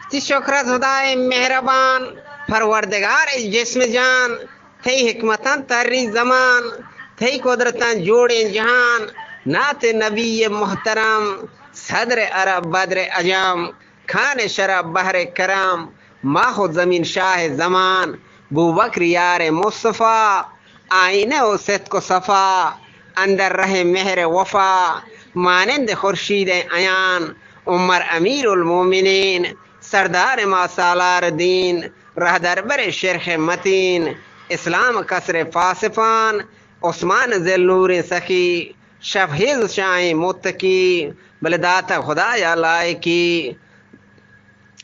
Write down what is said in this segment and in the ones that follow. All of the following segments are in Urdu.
تی شکرت خدای مہربان پروردگار جسم جان تھی حکمتاں تری زمان تھی قدرتاں جوڑیں جہان نعت نبی محترم صدر عرب بدر اجم خان شرف بحر کرم ماہ و زمین شاہ زمان بو بکر یار مصطفیٰ آئینہ و صدق و صفا اندر رہ مہر وفا مانند خورشید عیان عمر امیر المومنین سردار ما سالار دین رہدر بر شرخ متین اسلام کسر فاسفان عثمان ذل نور سخی شفیظ شاہ متقی بلداتا خدایا لائکی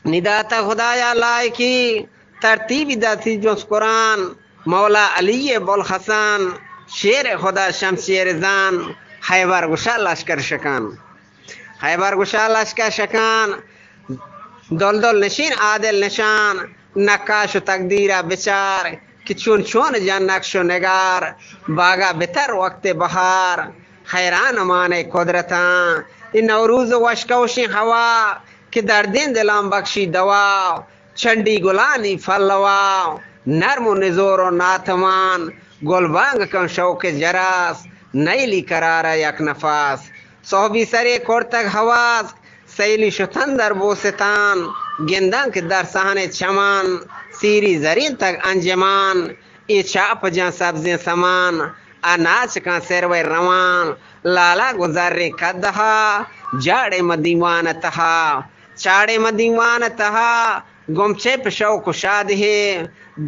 نداتا خدایا لائکی ترتیب داتی جس قرآن مولا علی بلحسن شیر خدا شمشیر زان خیبر گشا لشکر شکان خیبر گشا لشکر شکان دلدل نشین عادل نشان نقاش و تقدیرہ بچار کہ چون چون جان نقش و نگار باغا بتر وقت بہار حیران مانے قدرتاں ان نوروز وشکوشی ہوا کہ دردین دلام بخشی دوا چنڈی گلانی فلوا نرم و نزور و ناتمان گل بانگ کن شوق جراس نیلی قرار یک نفاس صحبی سرے کورتک حواس سیلی شتن در بوستان گندن کے در سہن چمان سیری زرین تک انجمان ای چاپ جان سبزیں سمان اناچ کا سروے روان لالا گزر کدہا جاڑے مدیوان تہا چاڑے مدیوان تہا گمچے پشوق شاد ہے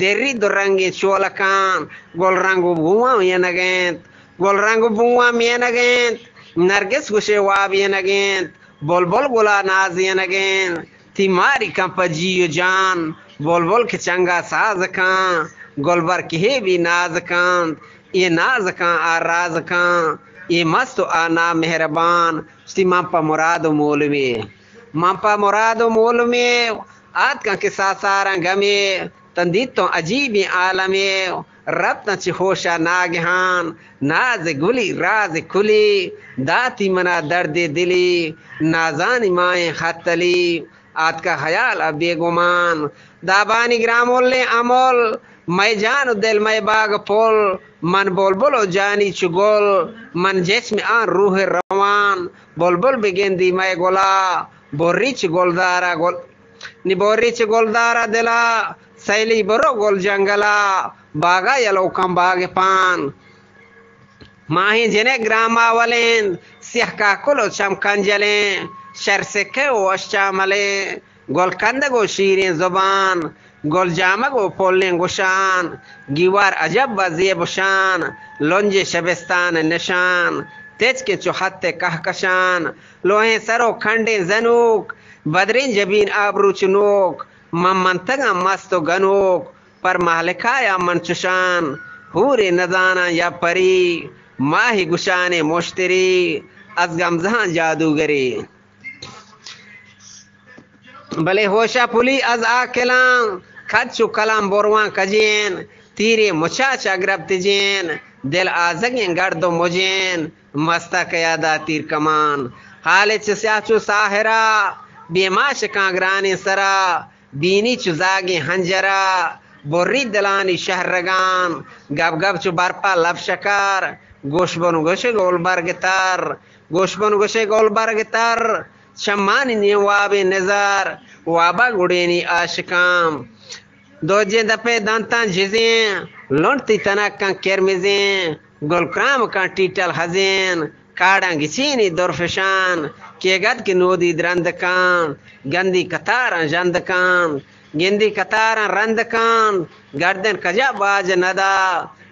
دری درنگی چولکان گل رنگو بوام ینگینت گل رنگو بوام ینگینت نرگس گوشے واب ینگینت بلبل گلا ناز ینگین تی ماری کن پجیو جان بلبل کے چنگا ساز کان گلبر کے بھی ناز کان یہ ناز کان آراز کان یہ مست آنا مہربان ستی ممپا مراد و مولوی ممپا مراد و مولوی آت کن کے ساسارن گمی تندیت تو عجیبی عالمی ربطن چی خوشا ناگہان ناز گلی راز کلی داتی منا درد دلی نازانی مائیں خطلی آت کا خیال اب بے گمان دابانی گرامول عمل میں جان دل میں باغ پول من بلبل و جانی چگل من جسم آن روح روان بلبل بگندی میں گلا بوری چ گلدارا گل نی بوری چ گلدارا دلا سیلی برو گل جنگلا باغا یلو کم باغ پان ماہی جنے گراما ولین سیح کا کلو چمکن جلیں شر سکے و اشچاملیں گل کندگو شیرین زبان گل جامگو پولین گشان گیوار عجب وزیب شان لنج شبستان نشان تیج کے چوہت کہکشان لوہیں سرو کھنڈیں زنوک بدرین جبین آبرو چنوک منتگا مست و گنوک پر مہلکایا من چشان حور نزانا یا پری ماہی گشان مشتری از گمزہان جادوگری بلے ہوشا پلی از آکلان کچو کلام بروان کجین تیرے مچاچا گرب تجین دل آزگین گرد و مجین مستا قیادا تیر کمان حال چسیاچو ساہرہ بیماش کانگرانی سرا بینی چو زاگی ہنجرا بری دلانی شہرگان گب گب چو برپا لب شکر گوش بنو گوشے گول برگ تر گوش بنو گوشے گول برگ تر شمانی نیواب نظر وابا گڑینی آشکام دو دپے دانتان جزیں لنٹی تنکن کرمزیں گل کرام کن ٹیٹل حزین کاڑاں گچینی درفشان کے گد کی نودی درندکان گندی کتاران جندکان گندی کتاران رندکان گردن کجا باج ندا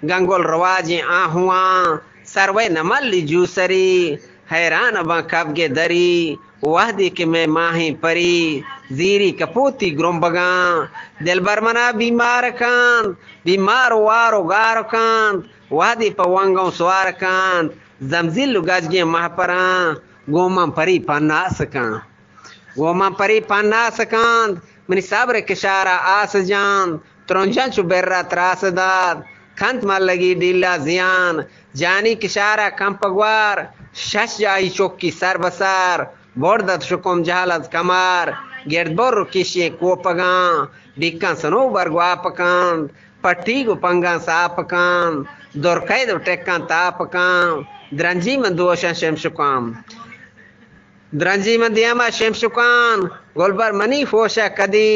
گنگل رواجیں آہواں سروے نملی جوسری حیران بان کبگے دری وحدی کے میں ماہی پری زیری کپوتی گرمبگان دل برمنا بیمار کان بیمار وارو گارو کان وحدی پا ونگوں سوار کان زمزیلو گجگیں محپران گومن پری پناس کان گومن پری پناس کان منی صبر کشارہ آس جان ترنجن چو برہ تراس داد کھنت مل لگی ڈیلا زیان جانی کشارہ کمپگوار شش جائی چوکی سر بسار بردت شکم جہلت کمار گردبر کشی کوپگان ڈکان سنو برگواپکان پٹی گو پنگان ساپکان درکید ٹیکان تاپکان درنجی من دوشان شمشکان درنجی من دیما شمشکان گلبر منی فوشا کدی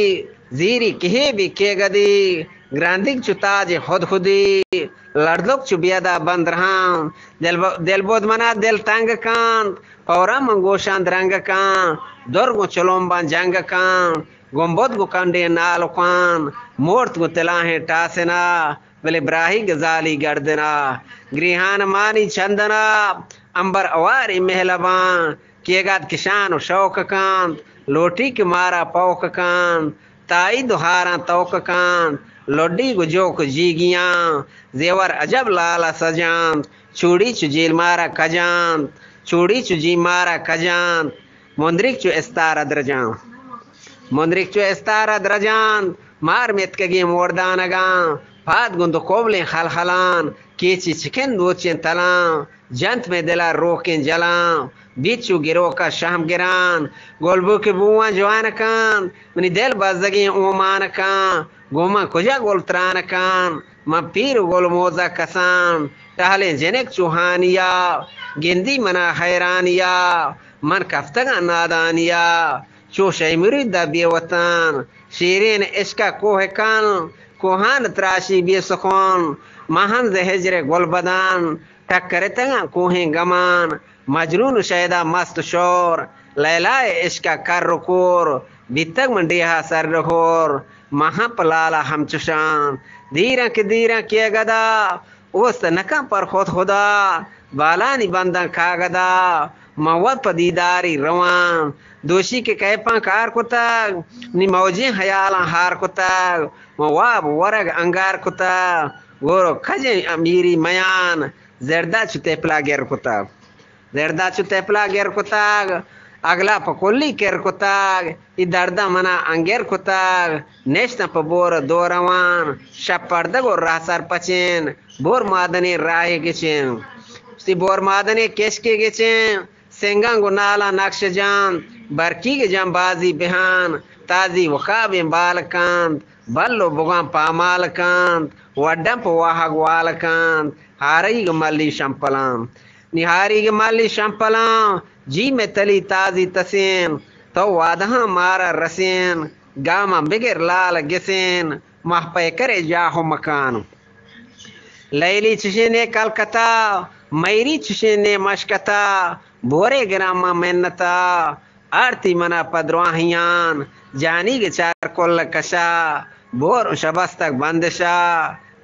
زیری کہے بھی کے گدی گراندک چو تاج خود خودی لردک چو بیادا بند رہاں دل بود منا دل تنگ کان پورا من گوشان درنگ کان درگو چلومبان جنگ کان گمبود گو کنڈے نالو کان مورت گو تلاہیں ٹاسنا بلے براہی گزالی گردنا گریہان مانی چندنا امبر اواری محلبان کیگاد کشان و شوق کان لوٹی کے مارا پوک کان تائی دہاران توک کان لوڈی گو جوک جیگیاں زیور عجب لالا سجان چوڑی چو جیل مارا کجان چوڑی چو جی مارا کجان مندرک چو استارا درجان مندرک چو استارا درجان مار متکگی موردانگان پاد گندو کوبلیں خلخلان کیچی چکن دوچین تلان جنت میں دلا روکیں جلان بیچو گرو کا شہم گران گولبو کے بوان جوان کان منی دل بازدگی اومان کان گوما کجا گول تران کان من پیر گول موزا کسان ٹہلیں جنک چوہانیا گندی منا حیرانیا من کفتگا نادانیا چو شیمری دا بی وطن شیرین عشقا کوہ کان کوہان تراشی بی سخون مہن زہجر گل بدان ٹکرتگا کوہیں گمان مجنون شیدہ مست شور لیلائے عشقا کر رکور بیتگ منڈیہا سر رکور مہا پلالا ہم چشان دیران کیا گدا اوست نکا پر خود خدا بالانی بندن کھا گدا موت پا دیداری روان دوشی کے کیپاں کار کتاگ نی موجیں حیالاں ہار کتاگ مواب ورگ انگار کتاگ گورو کھجیں امیری میان زردہ چو تیپلا گر کتاگ زردہ چو تیپلا گر کتاگ اگلا پا کلی کر کتاگ ای دردہ منا انگر کتاگ نیشتا پا بور دوروان شب پردگو راہ سر پچین بور مادنی راہی گچین سی بور مادنی کشکی گچین سنگانگو نالا نقش جان برکی گے جان بازی بہان تازی وقاب بالکاند بلو بگان پامالکاند وڈم پا واحق والکاند ہاری گے ملی شمپلان نہاری گے ملی شمپلان جی میں تلی تازی تسین تو وادہاں مارا رسین گاما بگر لال گسین مح پہ کرے جاہو مکان لیلی چشینے کلکتا میری چشینے مشکتا بورے گراما منتا آرتی منا پدرواہیان جانی گے چار کل کشا بور شبستک بندشا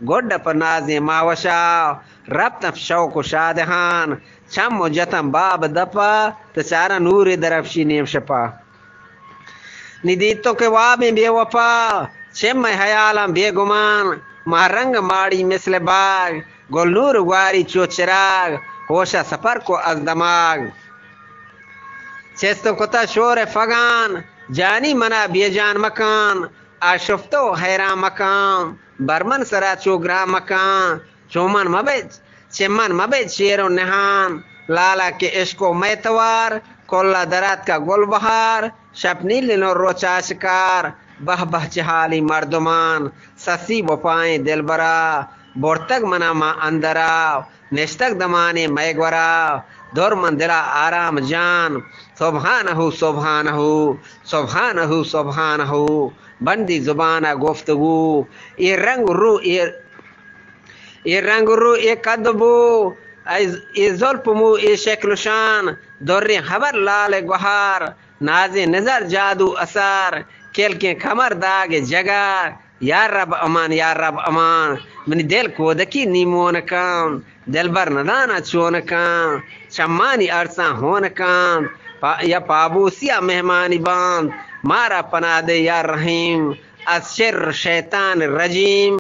گوڈ پر نازی ماوشا ربتن شوق و شادہان چم و جتن باب دپا تچارا نور درفشی نیم شپا ندیتوں کے وابیں بے وفا چم حیالاں بے گمان مہرنگ ماڑی مثل باغ گل نور گواری چو چراغ ہوشا سفر کو از دماغ چستو کتا شور فگان جانی منا بے جان مکان آشفتو حیران مکان برمن سرا چوگرا مکان چومن مبید چمن مبید شیر و نہان لالا کے عشق و میتوار کلا درات کا گل بہار شپنی لنو روچا شکار بہ بہ چہالی مردمان سسی وپائیں دل برا بورتگ منا ما اندرا نشتگ دمانے میگورا دور مندرا آرام جان سبحانہو سبحانہو سبحانہو سبحانہو بندی زبانہ گفتگو یہ رنگ رو یہ قدبو یہ ظلپ مو یہ شکل شان دور خبر لال گوہار ناز نظر جادو اثار کل کے کمر داگ جگہ یا رب امان یا رب امان منی دل کو دکی نیمون کام دل بر ندانا چون کام چمانی ارساں ہون کام یا پابوسیا مہمانی باند مارا پناہ دے یا رحیم از شر شیطان رجیم